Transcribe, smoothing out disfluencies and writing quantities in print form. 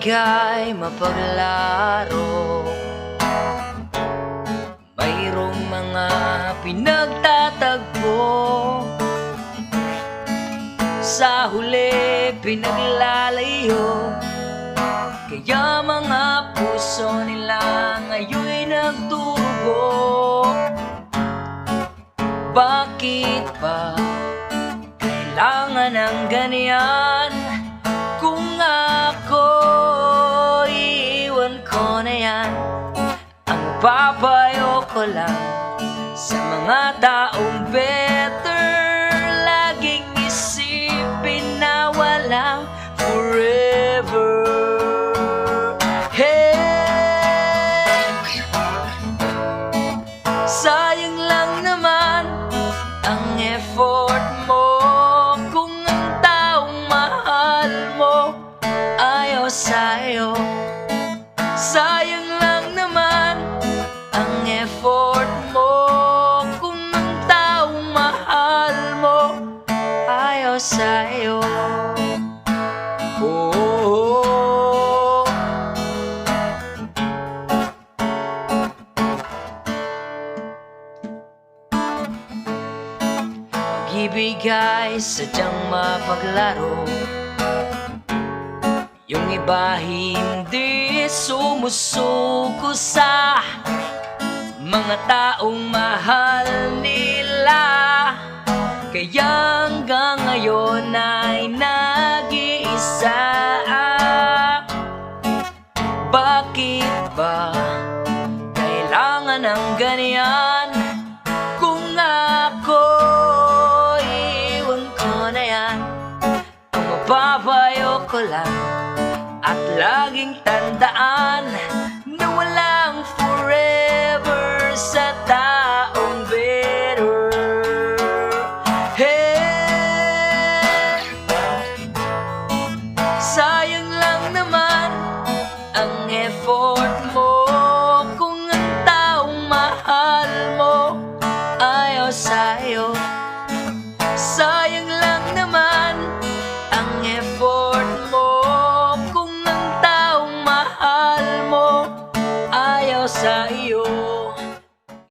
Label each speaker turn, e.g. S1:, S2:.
S1: Pag-ibig ay mapaglaro, mayroong mga pinagtatagpo, sa huli pinaglalayo. Kaya mga puso nila ngayon'y nagdurugo. Bakit ba kailangan ng ganyan? Kung ako iiwan ko na yan, ang papayo ko lang sa mga taong better, laging isipin na walang forever. Hey, sayang lang naman ang effort mo kung ang taong mahal mo ayaw sa'yo. Sayang lang naman ang effort mo kung ang taong mahal mo ayaw sa'yo. Oh, oh, oh. Pag-ibig ay sadyang mapaglaro, yung iba hindi sumusuko sa mga taong mahal nila. Kaya hanggang ngayon ay nag-iisa. Bakit ba kailangan ng ganyan? Kung ako iiwan ko na yan, ang mapapayo ko lang at laging tandaan na walang forever sa taong better. Hey, sayang lang naman ang effort mo kung ang taong mahal mo ayaw sa'yo.